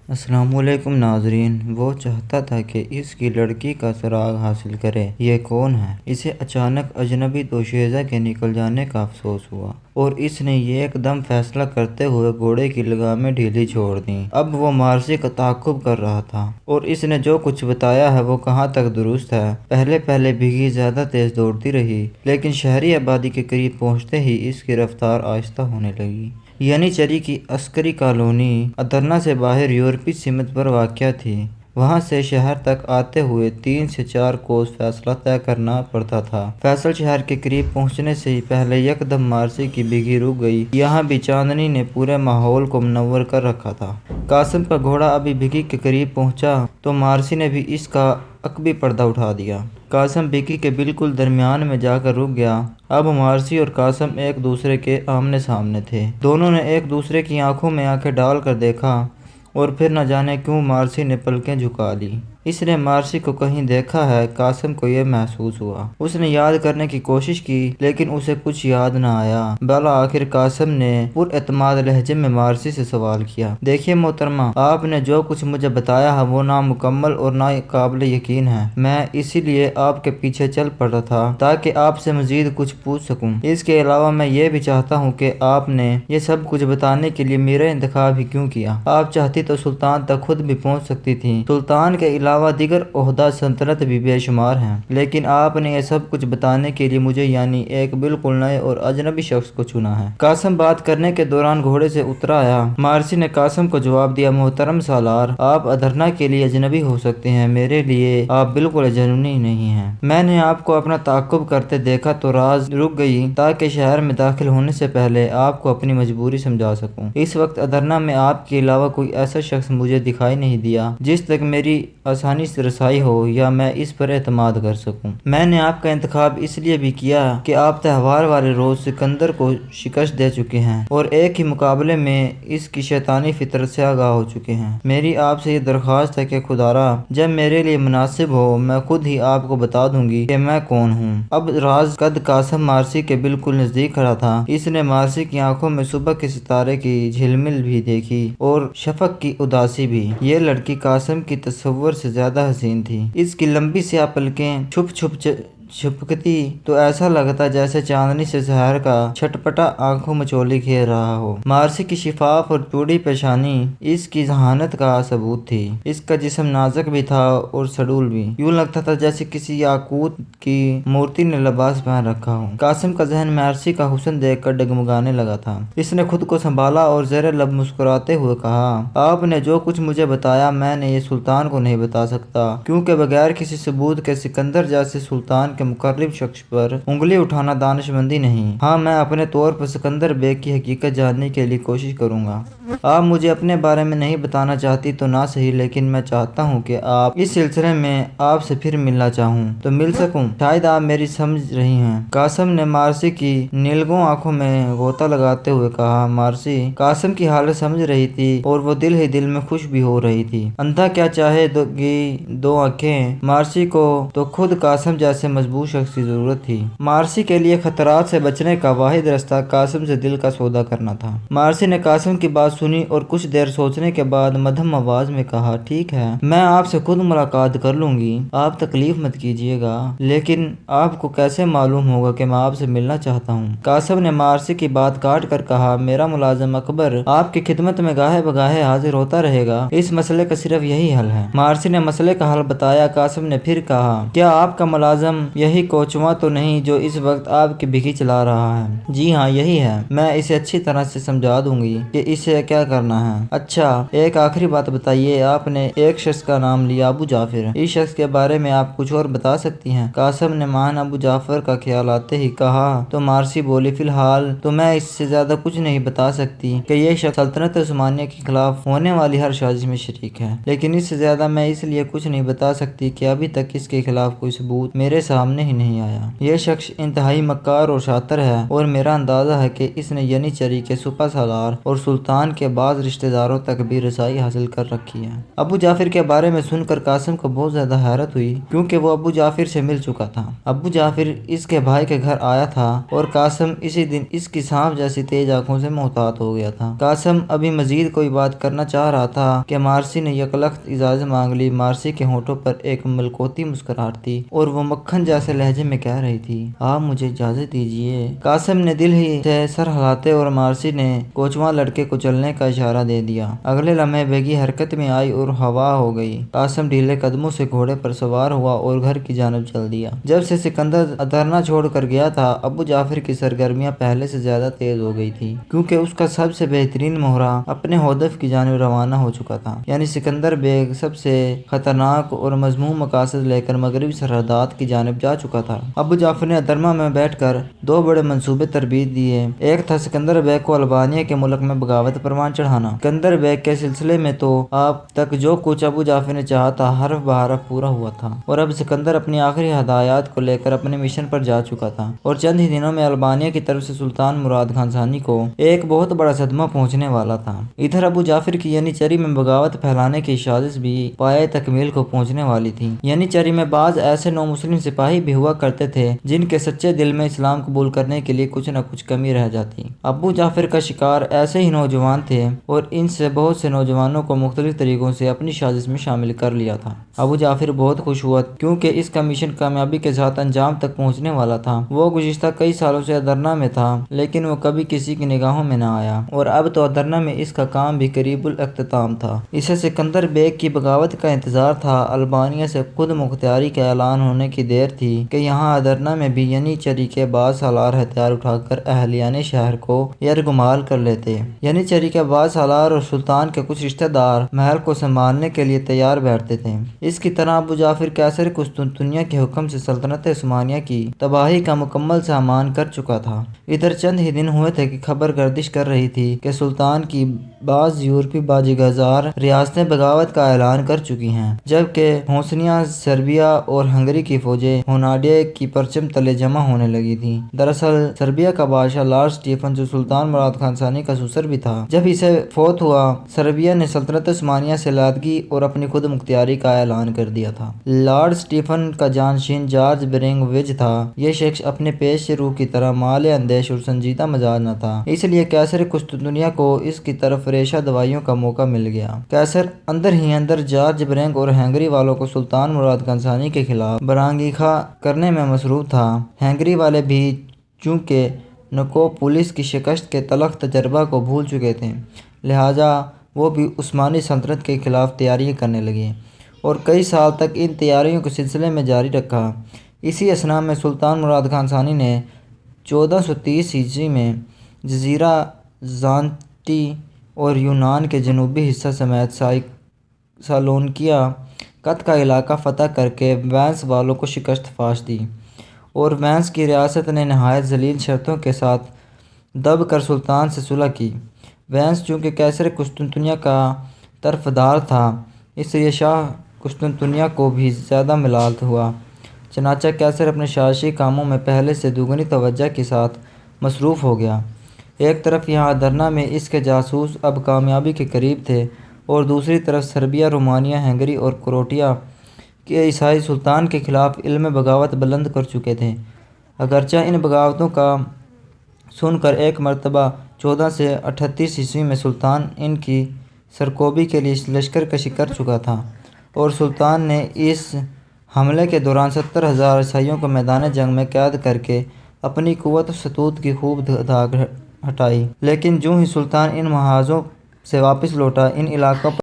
السلام علیکم ناظرین۔ وہ چاہتا تھا کہ اس کی لڑکی کا سراغ حاصل کرے۔ یہ کون ہے؟ اسے اچانک اجنبی دوشیزہ کے نکل جانے کا افسوس ہوا اور اس نے ایک دم فیصلہ کرتے ہوئے گھوڑے کی لگامیں ڈھیلی چھوڑ دیں۔ اب وہ مارسی کا تعاقب کر رہا تھا اور اس نے جو کچھ بتایا ہے وہ کہاں تک درست ہے۔ پہلے بھیگی زیادہ تیز دوڑتی رہی، لیکن شہری آبادی کے قریب پہنچتے ہی اس کی رفتار آہستہ ہونے لگی۔ ینیچری کی عسکری کالونی ادرنا سے باہر یورپی سمت پر واقع تھی۔ وہاں سے شہر تک آتے ہوئے 3 سے 4 کوس فاصلہ طے کرنا پڑتا تھا۔ فیصل شہر کے قریب پہنچنے سے ہی پہلے یکدم مارسی کی بھیگی رک گئی۔ یہاں بھی چاندنی نے پورے ماحول کو منور کر رکھا تھا۔ قاسم کا گھوڑا ابھی بھیگی کے قریب پہنچا تو مارسی نے بھی اس کا عقبی پردہ اٹھا دیا۔ قاسم بھیگی کے بالکل درمیان میں جا کر رک گیا۔ اب مارسی اور قاسم ایک دوسرے کے آمنے سامنے تھے۔ دونوں نے ایک دوسرے کی آنکھوں میں آنکھیں ڈال کر دیکھا اور پھر نہ جانے کیوں مارسی نے پلکیں جھکا لی۔ اس نے مارسی کو کہیں دیکھا ہے، قاسم کو یہ محسوس ہوا۔ اس نے یاد کرنے کی کوشش کی لیکن اسے کچھ یاد نہ آیا۔ بالآخر قاسم نے پر اعتماد لہجے میں مارسی سے سوال کیا، دیکھیے محترمہ، آپ نے جو کچھ مجھے بتایا ہے وہ نامکمل اور نا قابل یقین ہے۔ میں اسی لیے آپ کے پیچھے چل پڑا تھا تاکہ آپ سے مزید کچھ پوچھ سکوں۔ اس کے علاوہ میں یہ بھی چاہتا ہوں کہ آپ نے یہ سب کچھ بتانے کے لیے میرا انتخاب ہی کیوں کیا؟ آپ چاہتی تو سلطان تک خود بھی پہنچ سکتی تھی۔ سلطان کے علاوہ دیگر عہدہ سلطنت بھی بے شمار ہیں، لیکن آپ نے یہ سب کچھ بتانے کے لیے مجھے یعنی ایک بالکل نئے اور اجنبی شخص کو چنا ہے۔ قاسم بات کرنے کے دوران گھوڑے سے اتر آیا۔ مارسی نے قاسم کو جواب دیا، محترم سالار، آپ ادرنا کے لیے اجنبی ہو سکتے ہیں، میرے لیے آپ بالکل اجنبی نہیں ہیں۔ میں نے آپ کو اپنا تعاقب کرتے دیکھا تو راز رک گئی تاکہ شہر میں داخل ہونے سے پہلے آپ کو اپنی مجبوری سمجھا سکوں۔ اس وقت ادرنا میں آپ کے علاوہ کوئی ایسا شخص مجھے دکھائی نہیں دیا جس تک میری آسانی سے رسائی ہو یا میں اس پر اعتماد کر سکوں۔ میں نے آپ کا انتخاب اس لیے بھی کیا کہ آپ تہوار والے روز سکندر کو شکست دے چکے ہیں اور ایک ہی مقابلے میں اس کی شیطانی فطرت سے آگاہ ہو چکے ہیں۔ میری آپ سے یہ درخواست ہے کہ خدارا جب میرے لیے مناسب ہو میں خود ہی آپ کو بتا دوں گی کہ میں کون ہوں۔ اب راز قد قاسم مارسی کے بالکل نزدیک کھڑا تھا۔ اس نے مارسی کی آنکھوں میں صبح کے ستارے کی جھلمل بھی دیکھی اور شفق کی اداسی بھی۔ یہ لڑکی قاسم کی تصور سے زیادہ حسین تھی۔ اس کی لمبی سیاہ پلکیں چھپکتی تو ایسا لگتا جیسے چاندنی سے سحر کا چھٹپٹا آنکھوں میں چولی کھیل رہا ہو۔ مارسی کی شفاف اور چوڑی پیشانی اس کی ذہانت کا ثبوت تھی۔ اس کا جسم نازک بھی تھا اور سڈول بھی، یوں لگتا تھا جیسے کسی یاقوت کی مورتی نے لباس پہن رکھا ہو۔ قاسم کا ذہن مارسی کا حسن دیکھ کر ڈگمگانے لگا تھا۔ اس نے خود کو سنبھالا اور زیر لب مسکراتے ہوئے کہا، آپ نے جو کچھ مجھے بتایا میں نے یہ سلطان کو نہیں بتا سکتا، کیونکہ بغیر کسی ثبوت کے سکندر جیسے سلطان کے مقرب شخص پر انگلی اٹھانا دانش مندی نہیں۔ ہاں، میں اپنے طور پر سکندر بیگ کی حقیقت جاننے کے لیے کوشش کروں گا۔ آپ مجھے اپنے بارے میں نہیں بتانا چاہتی تو نہ صحیح، لیکن میں چاہتا ہوں کہ آپ اس سلسلے میں آپ سے پھر ملنا چاہوں تو مل سکوں۔ شاید آپ میری سمجھ رہی ہیں۔ قاسم نے مارسی کی نیلگوں آنکھوں میں غوطہ لگاتے ہوئے کہا۔ مارسی قاسم کی حالت سمجھ رہی تھی اور وہ دل ہی دل میں خوش بھی ہو رہی تھی۔ اندھا کیا چاہے گی دو آنکھیں۔ مارسی کو تو خود قاسم جیسے مضبوط شخص کی ضرورت تھی۔ مارسی کے لیے خطرات سے بچنے کا واحد راستہ قاسم سے دل کا سودا کرنا تھا۔ مارسی نے قاسم کی بات سنی اور کچھ دیر سوچنے کے بعد مدھم آواز میں کہا، ٹھیک ہے، میں آپ سے خود ملاقات کر لوں گی، آپ تکلیف مت کیجیے گا، لیکن آپ کو کیسے معلوم ہوگا کہ میں آپ سے ملنا چاہتا ہوں؟ قاسم نے مارسی کی بات کاٹ کر کہا، میرا ملازم اکبر آپ کی خدمت میں گاہے بگاہے حاضر ہوتا رہے گا، اس مسئلے کا صرف یہی حل ہے۔ مارسی نے مسئلے کا حل بتایا۔ قاسم نے پھر کہا، کیا آپ کا ملازم یہی کوچواں تو نہیں جو اس وقت آپ کی بھیگی چلا رہا ہے؟ جی ہاں، یہی ہے، میں اسے اچھی طرح سے سمجھا دوں گی کہ اسے کیا کرنا ہے۔ اچھا، ایک آخری بات بتائیے، آپ نے ایک شخص کا نام لیا، ابو جعفر، اس شخص کے بارے میں آپ کچھ اور بتا سکتی ہیں؟ قاسم نے مان ابو جعفر کا خیال آتے ہی کہا تو مارسی بولی، فی الحال تو میں اس سے زیادہ کچھ نہیں بتا سکتی کہ یہ شخص سلطنت عثمانیہ کے خلاف ہونے والی ہر سازش میں شریک ہے، لیکن اس سے زیادہ میں اس لیے کچھ نہیں بتا سکتی کہ ابھی تک اس کے خلاف کوئی ثبوت میرے سامنے سامنے ہی نہیں آیا۔ یہ شخص انتہائی مکار اور شاطر ہے اور میرا اندازہ ہے کہ اس نے ینیچری کے سپہ سالار اور سلطان کے بعض رشتہ داروں تک بھی رسائی حاصل کر رکھی ہے۔ ابو جعفر کے بارے میں سن کر قاسم کو بہت زیادہ حیرت ہوئی، کیونکہ وہ ابو جعفر سے مل چکا تھا۔ ابو جعفر اس کے بھائی کے گھر آیا تھا اور قاسم اسی دن اس کی سانپ جیسی تیز آنکھوں سے محتاط ہو گیا تھا۔ قاسم ابھی مزید کوئی بات کرنا چاہ رہا تھا کہ مارسی نے یکلخت اجازت مانگ لی۔ مارسی کے ہونٹوں پر ایک ملکوتی مسکراہٹ تھی اور وہ مکھن جیسے لہجے میں کہہ رہی تھی، آپ مجھے اجازت دیجیے۔ قاسم نے دل ہی سے سر ہلاتے اور مارسی نے کوچواں لڑکے کو چلنے کا اشارہ دے دیا۔ اگلے لمحے بیگی حرکت میں آئی اور ہوا ہو گئی۔ قاسم ڈھیلے قدموں سے گھوڑے پر سوار ہوا اور گھر کی جانب چل دیا۔ جب سے سکندر ادرنا چھوڑ کر گیا تھا، ابو جعفر کی سرگرمیاں پہلے سے زیادہ تیز ہو گئی تھی، کیونکہ اس کا سب سے بہترین مہرہ اپنے ہدف کی جانب روانہ ہو چکا تھا، یعنی سکندر بیگ سب سے خطرناک اور مذموم مقاصد لے کر مغربی سرحدات کی جانب جا چکا تھا۔ ابو جعفر نے ادرما میں بیٹھ کر دو بڑے منصوبے ترتیب دیے۔ ایک تھا سکندر بیگ کو البانیہ کے ملک میں بغاوت پروان چڑھانا۔ سکندر بیگ کے سلسلے میں تو اب تک جو کچھ ابو جعفر نے چاہا تھا حرف بحرف پورا ہوا تھا، اور اب سکندر اپنی آخری ہدایات کو لے کر اپنے مشن پر جا چکا تھا، اور چند ہی دنوں میں البانیہ کی طرف سے سلطان مراد خان ثانی کو ایک بہت بڑا صدمہ پہنچنے والا تھا۔ ادھر ابو جعفر کی ینیچری میں بغاوت پھیلانے کی سازش بھی پایۂ تکمیل کو پہنچنے والی تھی۔ ینیچری میں بعض ایسے نو مسلم سپاہی بھی ہوا کرتے تھے جن کے سچے دل میں اسلام قبول کرنے کے لیے کچھ نہ کچھ کمی رہ جاتی۔ ابو جعفر کا شکار ایسے ہی نوجوان تھے اور ان سے بہت سے نوجوانوں کو مختلف طریقوں سے اپنی سازش میں شامل کر لیا تھا۔ ابو جعفر بہت خوش ہوا کیونکہ اس کا مشن کامیابی کے ساتھ انجام تک پہنچنے والا تھا۔ وہ گزشتہ کئی سالوں سے ادرنا میں تھا، لیکن وہ کبھی کسی کی نگاہوں میں نہ آیا، اور اب تو ادرنا میں اس کا کام بھی قریب الاختتام تھا۔ اسے سکندر بیگ کی بغاوت کا انتظار تھا۔ البانیہ سے خود مختاری کا اعلان ہونے کی دیر تھی کہ یہاں ادرنا میں بھی ینیچری کے بعض سالار ہتھیار اٹھا کر اہلیان شہر کو یرغمال کر لیتے۔ ینیچری کے بعض سالار اور سلطان کے کچھ رشتہ دار محل کو سنبھالنے کے لیے تیار بیٹھتے تھے۔ اس کی طرح ابو جعفر قیصر قسطنطنیہ کے حکم سے سلطنت عثمانیہ کی تباہی کا مکمل سامان کر چکا تھا۔ ادھر چند ہی دن ہوئے تھے کہ خبر گردش کر رہی تھی کہ سلطان کی بعض یورپی باجگزار ریاستیں بغاوت کا اعلان کر چکی ہیں، جبکہ بوسنیا، سربیا اور ہنگری کی فوجیں ہوناڈے کی پرچم تلے جمع ہونے لگی تھیں۔ دراصل سربیا کا بادشاہ لارڈ اسٹیفن، جو سلطان مراد خان ثانی کا سسر بھی تھا، جب اسے فوت ہوا، سربیا نے سلطنت عثمانیہ سے علیحدگی اور اپنی خود مختاری کا اعلان کر دیا تھا۔ لارڈ اسٹیفن کا جانشین جارج برنگ وج تھا۔ یہ شخص اپنے پیش روح کی طرح مال اندیش اور سنجیدہ مزاج نہ تھا، اس لیے قیصر قسطنطنیہ کو اس کی طرف ریشہ دوائیوں کا موقع مل گیا۔ قیصر اندر ہی اندر جارج برنگ اور ہنگری والوں کو سلطان مراد خان ثانی کے خلاف برانگیخا کرنے میں مصروف تھا۔ ہنگری والے بھی چونکہ نکوپولس کی شکست کے تلخ تجربہ کو بھول چکے تھے، لہٰذا وہ بھی عثمانی سلطنت کے خلاف تیاریاں کرنے لگے اور کئی سال تک ان تیاریوں کو سلسلے میں جاری رکھا۔ اسی اثنا میں سلطان مراد خان ثانی نے 1430 میں جزیرہ زانتی اور یونان کے جنوبی حصہ سمیت سالونیکیا خط کا علاقہ فتح کر کے وینس والوں کو شکست فاش دی، اور وینس کی ریاست نے نہایت ذلیل شرطوں کے ساتھ دب کر سلطان سے صلح کی۔ وینس چونکہ قیصر قسطنطنیہ کا طرفدار تھا، اس لیے شاہ قسطنطنیہ کو بھی زیادہ ملال ہوا۔ چنانچہ قیصر اپنے سازشی کاموں میں پہلے سے دوگنی توجہ کے ساتھ مصروف ہو گیا۔ ایک طرف یہاں ادرنا میں اس کے جاسوس اب کامیابی کے قریب تھے، اور دوسری طرف سربیا، رومانیہ، ہنگری اور کروٹیا کے عیسائی سلطان کے خلاف علم بغاوت بلند کر چکے تھے۔ اگرچہ ان بغاوتوں کا سن کر ایک مرتبہ 1438 میں سلطان ان کی سرکوبی کے لیے لشکر کشی کر چکا تھا، اور سلطان نے اس حملے کے دوران 70,000 عیسائیوں کو میدان جنگ میں قید کر کے اپنی قوت و ستوت کی خوب دھاک ہٹائی۔ لیکن جو ہی سلطان ان محاذوں سے واپس لوٹا، ان علاقوں پر